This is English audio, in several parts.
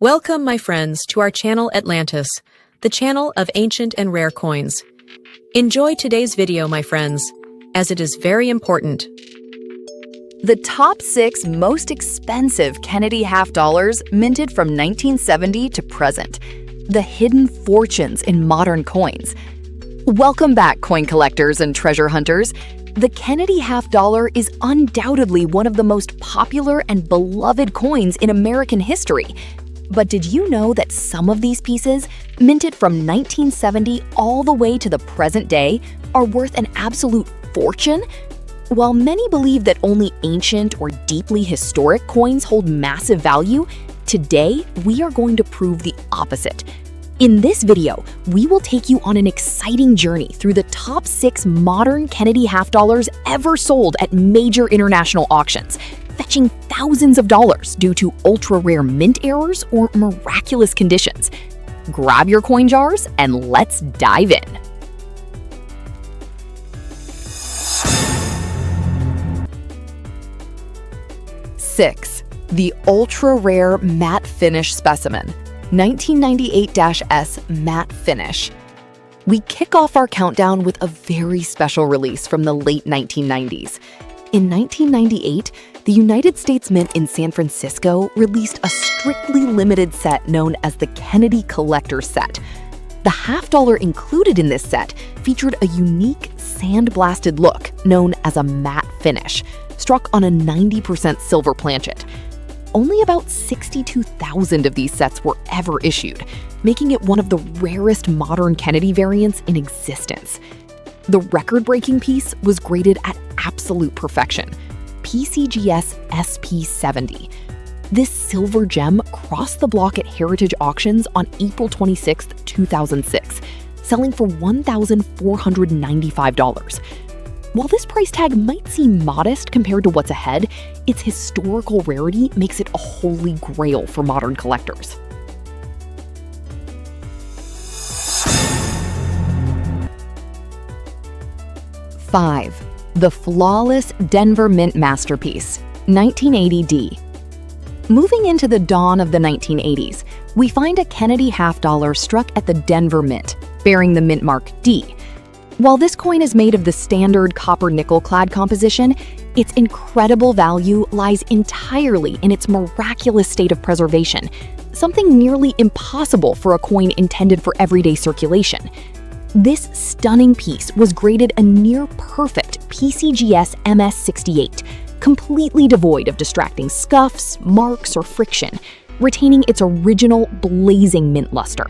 Welcome, my friends, to our channel Atlantis, the channel of ancient and rare coins. Enjoy today's video, my friends, as it is very important. The top 6 most expensive Kennedy half dollars minted from 1970 to present. The hidden fortunes in modern coins. Welcome back, coin collectors and treasure hunters. The Kennedy half dollar is undoubtedly one of the most popular and beloved coins in American history. But did you know that some of these pieces, minted from 1970 all the way to the present day, are worth an absolute fortune? While many believe that only ancient or deeply historic coins hold massive value, today we are going to prove the opposite. In this video, we will take you on an exciting journey through the top 6 modern Kennedy half dollars ever sold at major international auctions, fetching thousands of dollars due to ultra-rare mint errors or miraculous conditions. Grab your coin jars and let's dive in. Six, the ultra-rare matte finish specimen, 1998-S matte finish. We kick off our countdown with a very special release from the late 1990s. In 1998, the United States Mint in San Francisco released a strictly limited set known as the Kennedy Collector Set. The half dollar included in this set featured a unique sand-blasted look known as a matte finish, struck on a 90% silver planchet. Only about 62,000 of these sets were ever issued, making it one of the rarest modern Kennedy variants in existence. The record-breaking piece was graded at absolute perfection, PCGS SP70. This silver gem crossed the block at Heritage Auctions on April 26, 2006, selling for $1,495. While this price tag might seem modest compared to what's ahead, its historical rarity makes it a holy grail for modern collectors. Five, the flawless Denver Mint masterpiece, 1980D. Moving into the dawn of the 1980s, we find a Kennedy half dollar struck at the Denver Mint, bearing the mint mark D. While this coin is made of the standard copper-nickel clad composition, its incredible value lies entirely in its miraculous state of preservation, something nearly impossible for a coin intended for everyday circulation. This stunning piece was graded a near-perfect PCGS MS68, completely devoid of distracting scuffs, marks, or friction, retaining its original blazing mint luster.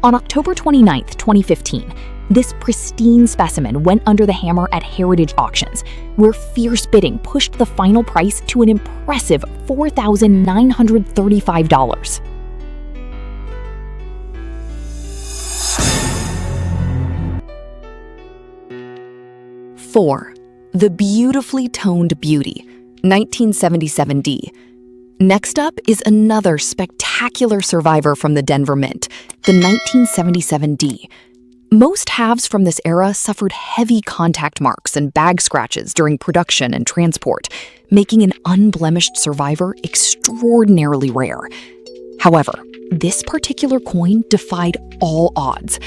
On October 29, 2015, this pristine specimen went under the hammer at Heritage Auctions, where fierce bidding pushed the final price to an impressive $4,935. 4. The beautifully toned beauty, 1977D. Next up is another spectacular survivor from the Denver Mint, the 1977D. Most halves from this era suffered heavy contact marks and bag scratches during production and transport, making an unblemished survivor extraordinarily rare. However, this particular coin defied all odds,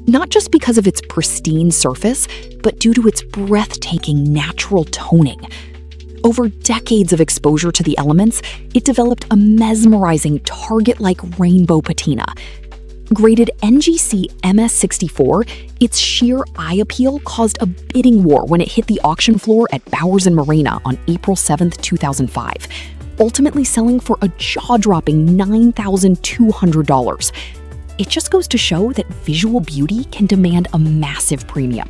not just because of its pristine surface, but due to its breathtaking natural toning. Over decades of exposure to the elements, it developed a mesmerizing target-like rainbow patina. Graded NGC MS64, its sheer eye appeal caused a bidding war when it hit the auction floor at Bowers & Morena on April 7, 2005, ultimately selling for a jaw-dropping $9,200. It just goes to show that visual beauty can demand a massive premium.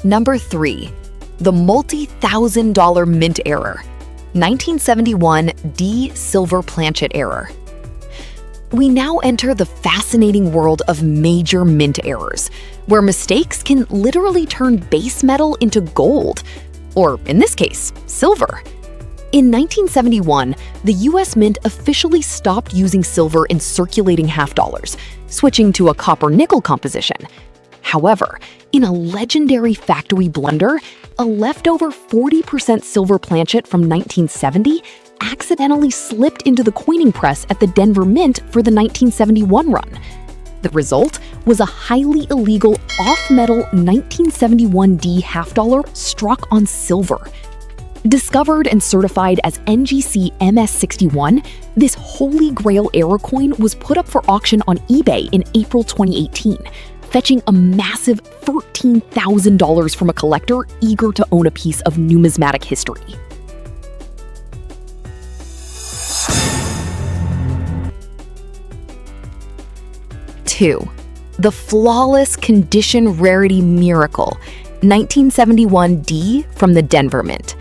Number 3. The multi-$1,000 mint error, 1971 D silver planchet error. We now enter the fascinating world of major mint errors, where mistakes can literally turn base metal into gold, or in this case, silver. In 1971, the US Mint officially stopped using silver in circulating half dollars, switching to a copper-nickel composition. However, in a legendary factory blunder, a leftover 40% silver planchet from 1970 accidentally slipped into the coining press at the Denver Mint for the 1971 run. The result was a highly illegal off-metal 1971D half-dollar struck on silver. Discovered and certified as NGC MS61, this holy grail error coin was put up for auction on eBay in April 2018, fetching a massive $13,000 from a collector eager to own a piece of numismatic history. Two, the flawless condition rarity miracle, 1971D from the Denver Mint.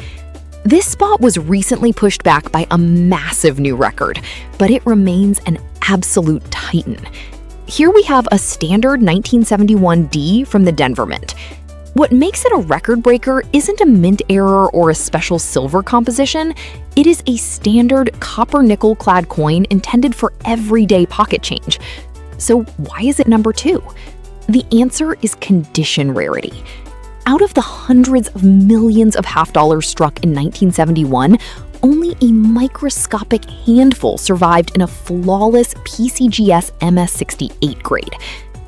This spot was recently pushed back by a massive new record, but it remains an absolute titan. Here we have a standard 1971D from the Denver Mint. What makes it a record breaker isn't a mint error or a special silver composition, it is a standard copper-nickel clad coin intended for everyday pocket change. So why is it number 2? The answer is condition rarity. Out of the hundreds of millions of half-dollars struck in 1971, only a microscopic handful survived in a flawless PCGS MS68 grade.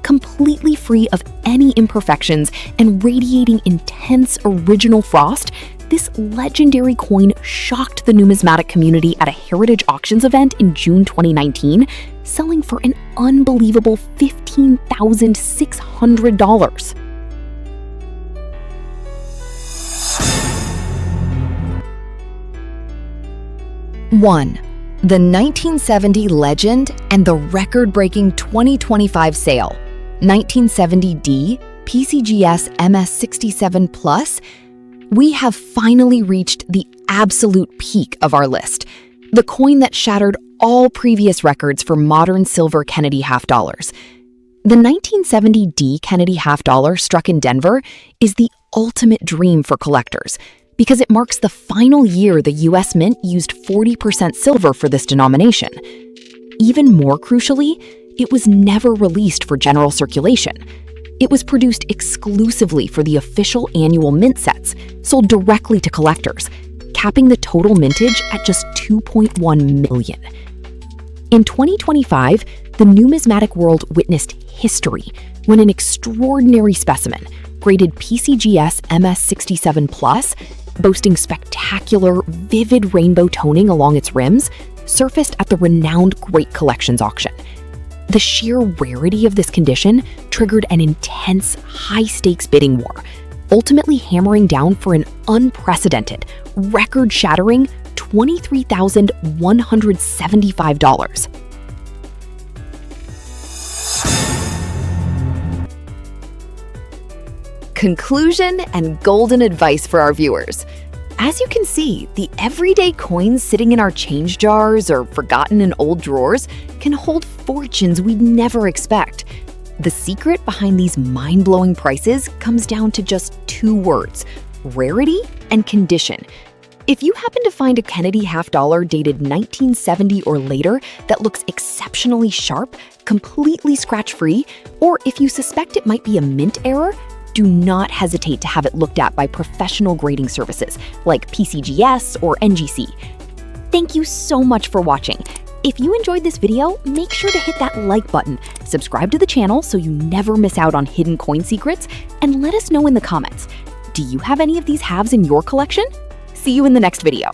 Completely free of any imperfections and radiating intense original frost, this legendary coin shocked the numismatic community at a Heritage Auctions event in June 2019, selling for an unbelievable $15,600. 1. The 1970 legend and the record-breaking 2025 sale, 1970D PCGS MS67 Plus. We have finally reached the absolute peak of our list, the coin that shattered all previous records for modern silver Kennedy half-dollars. The 1970D Kennedy half-dollar struck in Denver is the ultimate dream for collectors because it marks the final year the US Mint used 40% silver for this denomination. Even more crucially, it was never released for general circulation. It was produced exclusively for the official annual mint sets, sold directly to collectors, capping the total mintage at just 2.1 million. In 2025, the numismatic world witnessed history when an extraordinary specimen, graded PCGS MS67 Plus, boasting spectacular, vivid rainbow toning along its rims, surfaced at the renowned Great Collections auction. The sheer rarity of this condition triggered an intense, high-stakes bidding war, ultimately hammering down for an unprecedented, record-shattering $23,175. Conclusion and golden advice for our viewers. As you can see, the everyday coins sitting in our change jars or forgotten in old drawers can hold fortunes we'd never expect. The secret behind these mind-blowing prices comes down to just 2 words: rarity and condition. If you happen to find a Kennedy half-dollar dated 1970 or later that looks exceptionally sharp, completely scratch-free, or if you suspect it might be a mint error, do not hesitate to have it looked at by professional grading services like PCGS or NGC. Thank you so much for watching. If you enjoyed this video, make sure to hit that like button, subscribe to the channel so you never miss out on hidden coin secrets, and let us know in the comments, do you have any of these halves in your collection? See you in the next video.